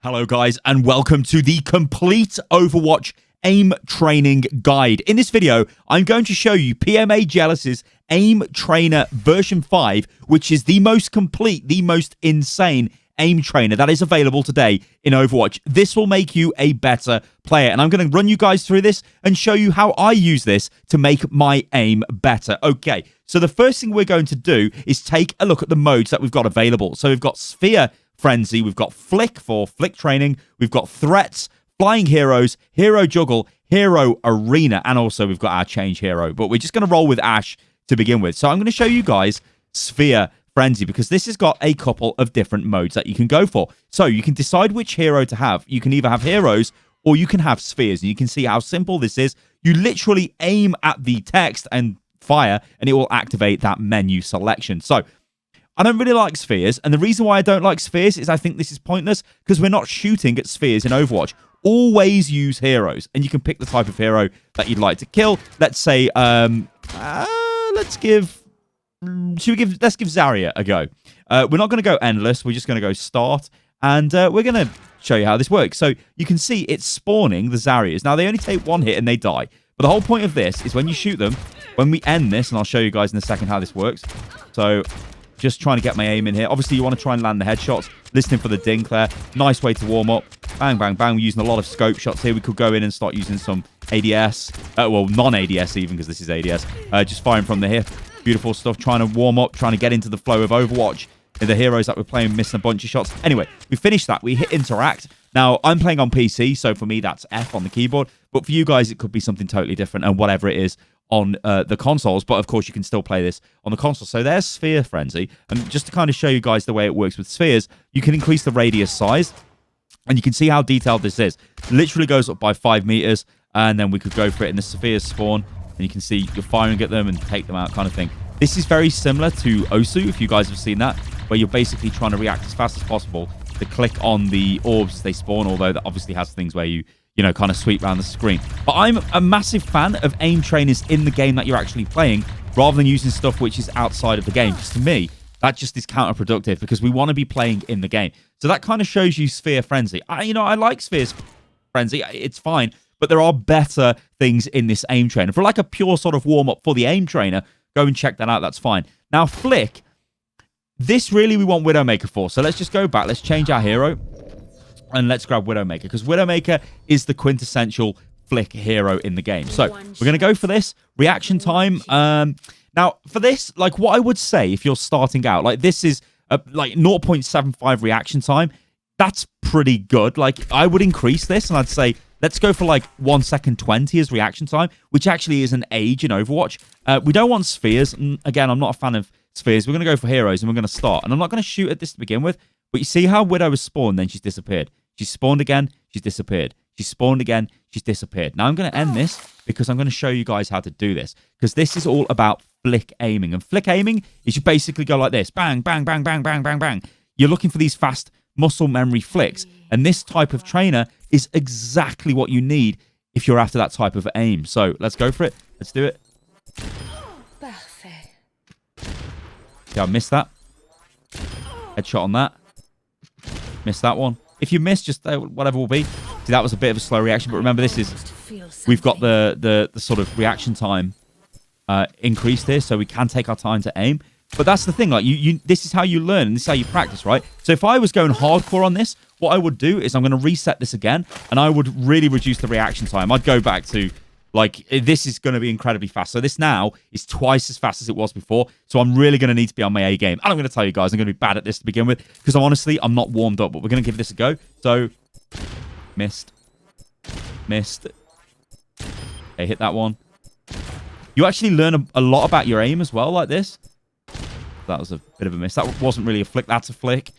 Hello guys and welcome to the complete Overwatch aim training guide. In this video, I'm going to show you PMAJellies' Aim Trainer version 5, which is the most complete, the most insane aim trainer that is available today in Overwatch. This will make you a better player, and I'm going to run you guys through this and show you how I use this to make my aim better. Okay, so the first thing we're going to do is take a look at the modes that we've got available. So we've got Sphere Frenzy, we've got Flick for Flick training, we've got Threats, Flying Heroes, Hero Juggle, Hero Arena, and also we've got our Change Hero. But we're just going to roll with Ash to begin with. So I'm going to show you guys Sphere Frenzy, because this has got a couple of different modes that you can go for. So you can decide which hero to have. You can either have heroes or you can have spheres. And you can see how simple this is. You literally aim at the text and fire, and it will activate that menu selection. So I don't really like spheres, and the reason why I don't like spheres is I think this is pointless, because we're not shooting at spheres in Overwatch. Always use heroes, and you can pick the type of hero that you'd like to kill. Let's say, let's give Zarya a go. We're not going to go endless. We're just going to go start, and we're going to show you how this works. So you can see it's spawning the Zaryas. Now, they only take one hit and they die. But the whole point of this is when you shoot them, when we end this, and I'll show you guys in a second how this works. So just trying to get my aim in here. Obviously, you want to try and land the headshots. Listening for the ding there. Nice way to warm up. Bang, bang, bang. We're using a lot of scope shots here. We could go in and start using some ADS. Well, non-ADS even, because this is ADS. Just firing from the hip. Beautiful stuff. Trying to warm up. Trying to get into the flow of Overwatch. The heroes that we're playing missing a bunch of shots. Anyway, we finished that. We hit interact. Now, I'm playing on PC, so for me, that's F on the keyboard. But for you guys, it could be something totally different, and whatever it is on the consoles. But, of course, you can still play this on the console. So there's Sphere Frenzy. And just to kind of show you guys the way it works with spheres, you can increase the radius size. And you can see how detailed this is. It literally goes up by 5 meters. And then we could go for it in the spheres spawn. And you can see you're firing at them and take them out kind of thing. This is very similar to Osu, if you guys have seen that, where you're basically trying to react as fast as possible to click on the orbs as they spawn, although that obviously has things where you know, kind of sweep around the screen. But I'm a massive fan of aim trainers in the game that you're actually playing, rather than using stuff which is outside of the game. Because to me, that just is counterproductive, because we want to be playing in the game. So that kind of shows you Sphere Frenzy. I like Sphere Frenzy. It's fine. But there are better things in this aim trainer. For like a pure sort of warm-up for the aim trainer, go and check that out. That's fine. Now, Flick, this really we want Widowmaker for. So let's just go back. Let's change our hero. And let's grab Widowmaker, because Widowmaker is the quintessential Flick hero in the game. So we're going to go for this. Reaction time. Now, for this, like what I would say if you're starting out, like this is like 0.75 reaction time. That's pretty good. Like I would increase this, and I'd say let's go for like 1 second 20 as reaction time, which actually is an age in Overwatch. We don't want spheres. And again, I'm not a fan of spheres. We're going to go for heroes, and we're going to start. And I'm not going to shoot at this to begin with. But you see how Widow has spawned, then she's disappeared. She's spawned again, she's disappeared. She's spawned again, she's disappeared. Now I'm going to end this, because I'm going to show you guys how to do this. Because this is all about flick aiming. And flick aiming is you basically go like this. Bang, bang, bang, bang, bang, bang, bang. You're looking for these fast muscle memory flicks. And this type of trainer is exactly what you need if you're after that type of aim. So let's go for it. Let's do it. Yeah, I missed that. Headshot on that. Missed that one. If you miss, just whatever will be. See, that was a bit of a slow reaction, but remember, this is we've got the sort of reaction time increased here, so we can take our time to aim. But that's the thing, like this is how you learn, and this is how you practice, right? So if I was going hardcore on this, what I would do is I'm going to reset this again, and I would really reduce the reaction time. I'd go back to, like, this is going to be incredibly fast. So this now is twice as fast as it was before. So I'm really going to need to be on my A game. And I'm going to tell you guys, I'm going to be bad at this to begin with, because honestly, I'm not warmed up. But we're going to give this a go. So, missed. Okay, hit that one. You actually learn a lot about your aim as well, like this. That was a bit of a miss. That wasn't really a flick. That's a flick.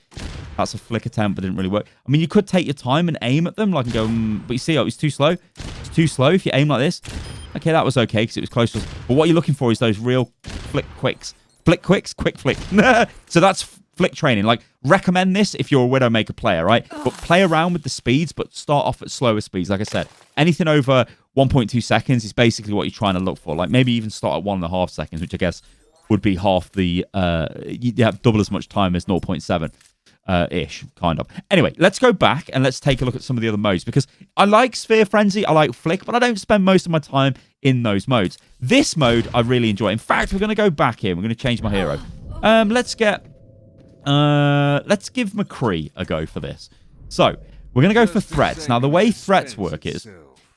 That's a flick attempt, but didn't really work. I mean, you could take your time and aim at them, like, and go, but you see, oh, it's too slow. It's too slow if you aim like this. Okay, that was okay, because it was close to us. But what you're looking for is those real flick quicks. Flick quicks, quick flick. So that's flick training. Like, recommend this if you're a Widowmaker player, right? But play around with the speeds, but start off at slower speeds. Like I said, anything over 1.2 seconds is basically what you're trying to look for. Like, maybe even start at 1.5 seconds, which I guess would be half the, you have double as much time as 0.7. ish, kind of. Anyway, let's go back and let's take a look at some of the other modes, because I like Sphere Frenzy, I like Flick, but I don't spend most of my time in those modes. This mode I really enjoy. In fact, we're going to go back here. We're going to change my hero. Let's give McCree a go for this. So we're going to go for threats. Now, the way threats work is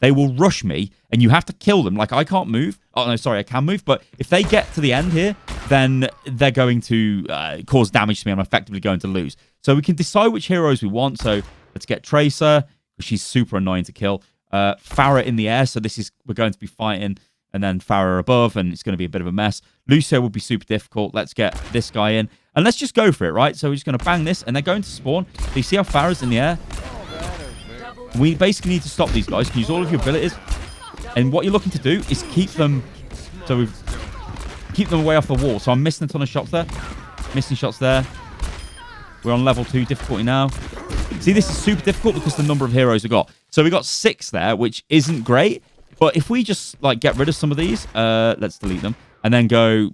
they will rush me, and you have to kill them. Like, I can't move. Oh, no, sorry, I can move. But if they get to the end here, then they're going to cause damage to me. I'm effectively going to lose. So we can decide which heroes we want. So let's get Tracer, because she's super annoying to kill. Farah in the air. So we're going to be fighting, and then Farah above, and it's going to be a bit of a mess. Lucio will be super difficult. Let's get this guy in. And let's just go for it, right? So we're just going to bang this, and they're going to spawn. So you see how Farah's in the air? We basically need to stop these guys. You can use all of your abilities. And what you're looking to do is keep them... So we keep them away off the wall. So I'm missing a ton of shots there. Missing shots there. We're on level 2 difficulty now. See, this is super difficult because the number of heroes we got. So we got 6 there, which isn't great. But if we just like get rid of some of these, let's delete them. And then go...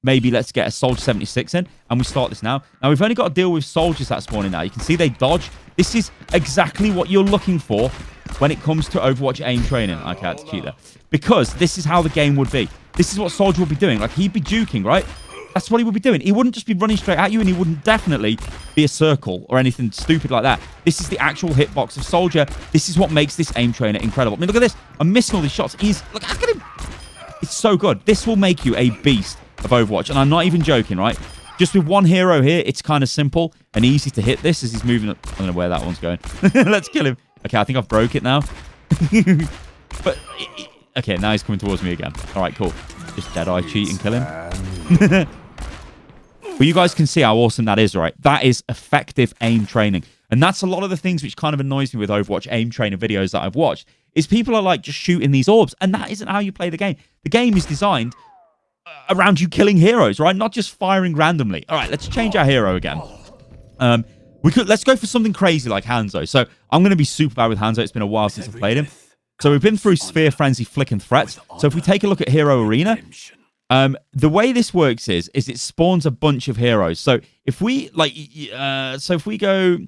Maybe let's get a Soldier 76 in, and we start this now. Now, we've only got to deal with soldiers that spawn in now. You can see they dodge. This is exactly what you're looking for when it comes to Overwatch aim training. Okay, I had to cheat there. Because this is how the game would be. This is what Soldier would be doing. Like, he'd be juking, right? That's what he would be doing. He wouldn't just be running straight at you, and he wouldn't definitely be a circle or anything stupid like that. This is the actual hitbox of Soldier. This is what makes this aim trainer incredible. I mean, look at this. I'm missing all these shots. Look at him. It's so good. This will make you a beast of Overwatch, and I'm not even joking, right? Just with one hero here, it's kind of simple and easy to hit this as he's moving. I don't know where that one's going. Let's kill him. Okay, I think I've broke it now. But okay, now he's coming towards me again. All right, cool. Just Deadeye cheat and kill him. But you guys can see how awesome that is, right? That is effective aim training, and that's a lot of the things which kind of annoys me with Overwatch aim training videos that I've watched. Is people are like just shooting these orbs, and that isn't how you play the game. The game is designed around you killing heroes, right? Not just firing randomly. All right, let's change our hero again. Let's go for something crazy like Hanzo. So I'm going to be super bad with Hanzo. It's been a while since I've played him. So we've been through Sphere, Frenzy, Flick, and Threats. So if we take a look at Hero Arena, the way this works is it spawns a bunch of heroes. So if we if we go,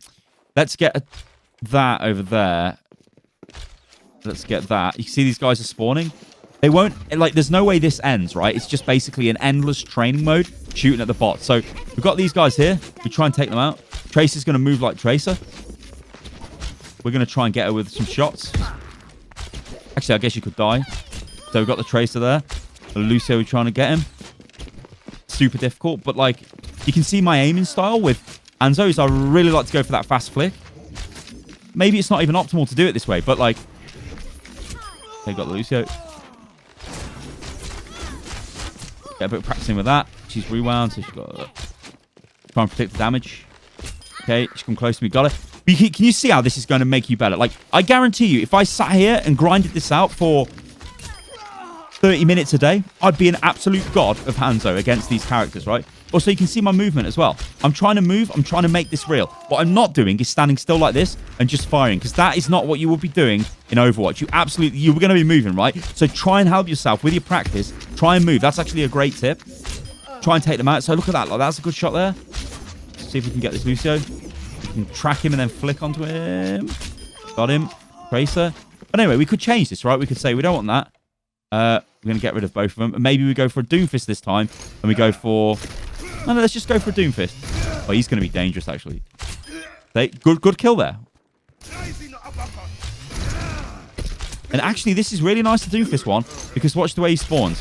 let's get that over there. Let's get that. You see these guys are spawning. They won't, like, there's no way this ends, right? It's just basically an endless training mode shooting at the bot. So we've got these guys here. We try and take them out. Tracer's going to move like Tracer. We're going to try and get her with some shots. Actually, I guess you could die. So we've got the Tracer there. Lucio, we're trying to get him. Super difficult. But, like, you can see my aiming style with Hanzo is I really like to go for that fast flick. Maybe it's not even optimal to do it this way, but, like... Okay, got Lucio. Get a bit of practicing with that. She's rewound, so she's got to try and predict the damage. Okay, she's come close to me. Got it. But can you see how this is going to make you better? Like, I guarantee you, if I sat here and grinded this out for 30 minutes a day, I'd be an absolute god of Hanzo against these characters, right? Also, you can see my movement as well. I'm trying to move. I'm trying to make this real. What I'm not doing is standing still like this and just firing, because that is not what you will be doing in Overwatch. You were going to be moving, right? So try and help yourself with your practice. Try and move. That's actually a great tip. Try and take them out. So look at that. Like, that's a good shot there. Let's see if we can get this Lucio. We can track him and then flick onto him. Got him. Tracer. But anyway, we could change this, right? We could say we don't want that. We're going to get rid of both of them. And maybe we go for a Doomfist this time. And we go for... No, let's just go for a Doomfist. Oh, he's going to be dangerous, actually. Good kill there. And actually, this is really nice to Doomfist one, because watch the way he spawns.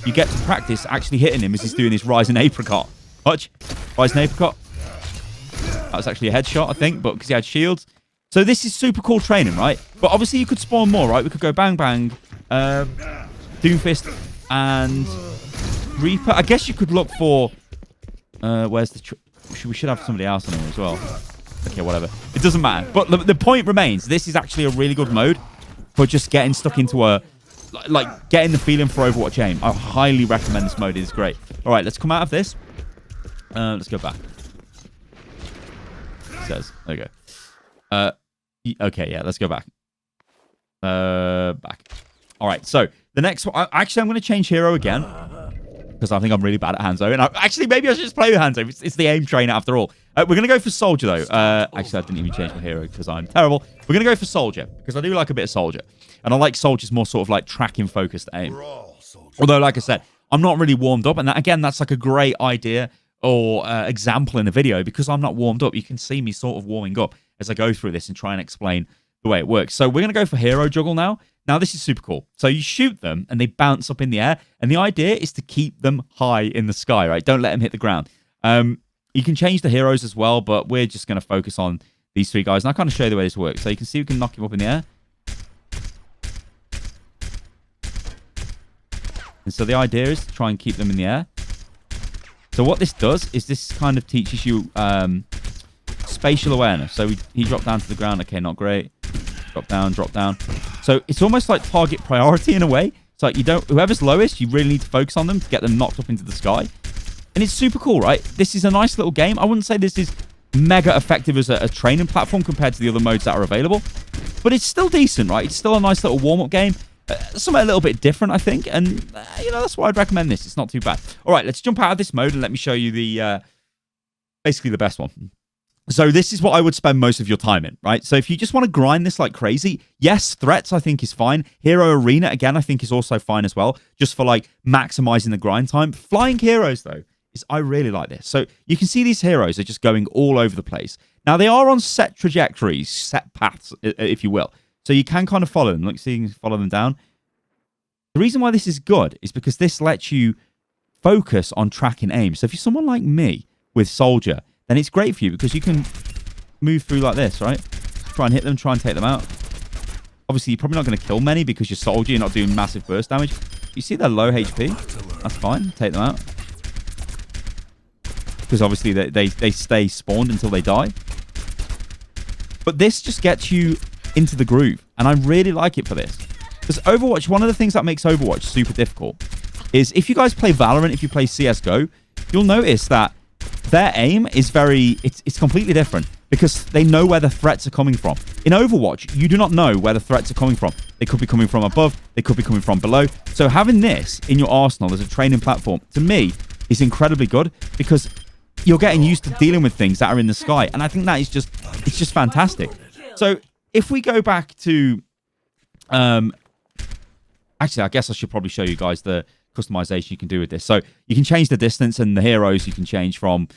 You get to practice actually hitting him as he's doing his Rising Apricot. Watch. Rising Apricot. That was actually a headshot, I think, but because he had shields. So this is super cool training, right? But obviously, you could spawn more, right? We could go bang, bang, Doomfist, and... Reaper. I guess you could look for... where's the... We should have somebody else on him as well. Okay, whatever. It doesn't matter. But the point remains, this is actually a really good mode for just getting stuck into a... Like, getting the feeling for Overwatch aim. I highly recommend this mode. It is great. All right, let's come out of this. Let's go back. It says. There we go. Okay, yeah, let's go back. Back. All right, so the next one... Actually, I'm going to change hero again. because I think I'm really bad at Hanzo. And actually, maybe I should just play with Hanzo. It's the aim trainer after all. We're going to go for Soldier, though. Actually, I didn't even change my hero because I'm terrible. We're going to go for Soldier because I do like a bit of Soldier. And I like Soldier's more sort of like tracking-focused aim. Although, like I said, I'm not really warmed up. And that, again, that's like a great idea or example in the video because I'm not warmed up. You can see me sort of warming up as I go through this and try and explain the way it works. So we're going to go for Hero Juggle now. Now, this is super cool. So you shoot them, and they bounce up in the air. And the idea is to keep them high in the sky, right? Don't let them hit the ground. You can change the heroes as well, but we're just going to focus on these three guys. And I'll kind of show you the way this works. So you can see we can knock him up in the air. And so the idea is to try and keep them in the air. So what this does is this kind of teaches you spatial awareness. So he dropped down to the ground. Okay, not great. Drop down, drop down. So it's almost like target priority in a way. It's like whoever's lowest, you really need to focus on them to get them knocked up into the sky. And it's super cool, right? This is a nice little game. I wouldn't say this is mega effective as a training platform compared to the other modes that are available. But it's still decent, right? It's still a nice little warm-up game. Something a little bit different, I think. And, that's why I'd recommend this. It's not too bad. All right, let's jump out of this mode and let me show you basically the best one. So this is what I would spend most of your time in, right? So if you just want to grind this like crazy, yes, threats I think is fine. Hero Arena, again, I think is also fine as well, just for like maximizing the grind time. Flying heroes, though, I really like this. So you can see these heroes are just going all over the place. Now, they are on set trajectories, set paths, if you will. So you can kind of follow them. Look, see, you can follow them down. The reason why this is good is because this lets you focus on tracking aim. So if you're someone like me with Soldier, then it's great for you because you can move through like this, right? Try and hit them, try and take them out. Obviously, you're probably not going to kill many because you're Soldier. You're not doing massive burst damage. You see they're low HP. That's fine. Take them out. Because obviously they stay spawned until they die. But this just gets you into the groove. And I really like it for this. Because Overwatch, one of the things that makes Overwatch super difficult is if you guys play Valorant, if you play CSGO, you'll notice that their aim is it's completely different because they know where the threats are coming from. In Overwatch, you do not know where the threats are coming from. They could be coming from above. They could be coming from below. So having this in your arsenal as a training platform, to me, is incredibly good because you're getting used to dealing with things that are in the sky. And I think that is it's just fantastic. So if we go back to... actually, I guess I should probably show you guys the customization you can do with this. So you can change the distance and the heroes you can change from,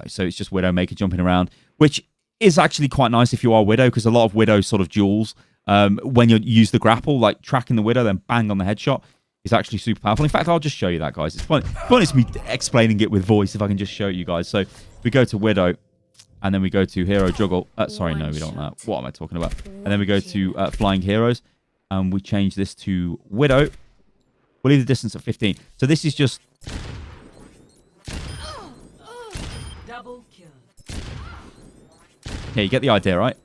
so it's just Widowmaker jumping around, which is actually quite nice if you are Widow, because a lot of Widow sort of duels, when you use the grapple, like tracking the Widow, then bang on the headshot, is actually super powerful. In fact, I'll just show you that, guys. It's fun. It's me explaining it with voice if I can just show you guys. So we go to Widow, and then we go to Hero Juggle. Sorry, no, we don't want that. What am I talking about? And then we go to Flying Heroes, and we change this to Widow. We'll leave the distance at 15. So this is just... Double kill. Yeah, you get the idea, right?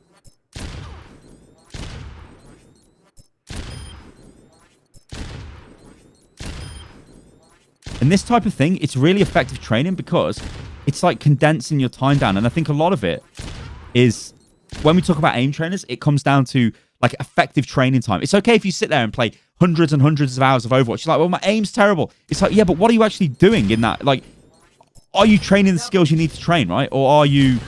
And this type of thing, it's really effective training because it's like condensing your time down. And I think a lot of it is, when we talk about aim trainers, it comes down to like effective training time. It's okay if you sit there and play hundreds and hundreds of hours of Overwatch. You're like, well, my aim's terrible. It's like, yeah, but what are you actually doing in that? Like, are you training the skills you need to train, right? Or are you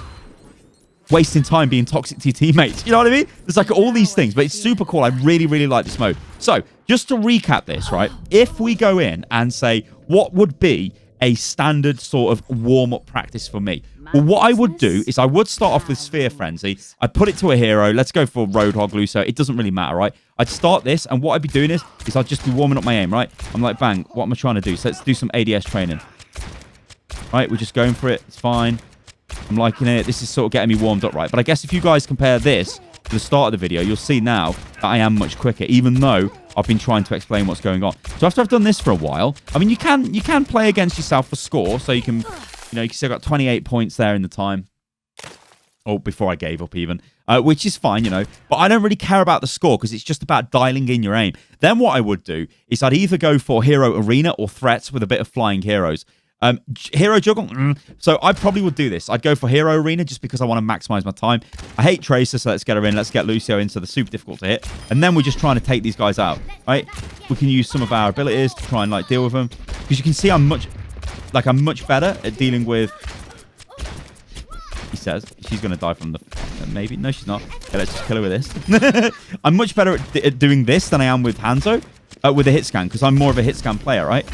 wasting time being toxic to your teammates? You know what I mean? There's like all these things, but it's super cool. I really, really like this mode. So just to recap this, right? If we go in and say, what would be a standard sort of warm-up practice for me? Well, what I would do is I would start off with Sphere Frenzy. I'd put it to a hero. Let's go for Roadhog Lucio. It doesn't really matter, right? I'd start this, and what I'd be doing is I'd just be warming up my aim, right? I'm like, bang, what am I trying to do? So let's do some ADS training. Right, we're just going for it. It's fine. I'm liking it. This is sort of getting me warmed up, right? But I guess if you guys compare this to the start of the video, you'll see now that I am much quicker, even though I've been trying to explain what's going on. So after I've done this for a while, I mean, you can play against yourself for score, so you can, you can still got 28 points there in the time. Or before I gave up even, which is fine, But I don't really care about the score because it's just about dialing in your aim. Then what I would do is I'd either go for Hero Arena or Threats with a bit of Flying Heroes. Hero Juggle, so I probably would do this. I'd go for Hero Arena just because I want to maximize my time. I hate Tracer, so let's get her in. Let's get Lucio in, so they're super difficult to hit. And then we're just trying to take these guys out, right? We can use some of our abilities to try and, deal with them. Because you can see I'm much better at dealing with... He says. She's going to die from the... Maybe. No, she's not. Okay, let's just kill her with this. I'm much better at doing this than I am with Hanzo. With a hit scan, because I'm more of a hit scan player, right?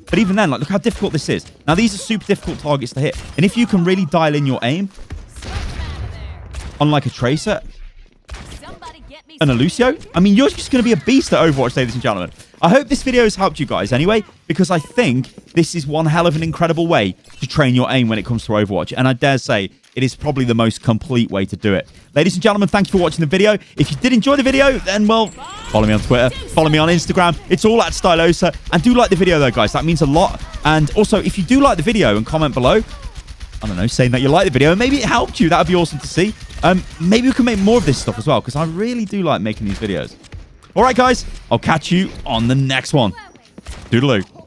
But even then, like, look how difficult this is. Now, these are super difficult targets to hit. And if you can really dial in your aim on, like, a Tracer and a Lucio, I mean, you're just going to be a beast at Overwatch, ladies and gentlemen. I hope this video has helped you guys anyway, because I think this is one hell of an incredible way to train your aim when it comes to Overwatch. And I dare say, it is probably the most complete way to do it. Ladies and gentlemen, thank you for watching the video. If you did enjoy the video, then, well, follow me on Twitter, follow me on Instagram. It's all at Stylosa. And do like the video, though, guys. That means a lot. And also, if you do like the video and comment below, I don't know, saying that you like the video, and maybe it helped you. That would be awesome to see. Maybe we can make more of this stuff as well, because I really do like making these videos. All right, guys. I'll catch you on the next one. Toodaloo.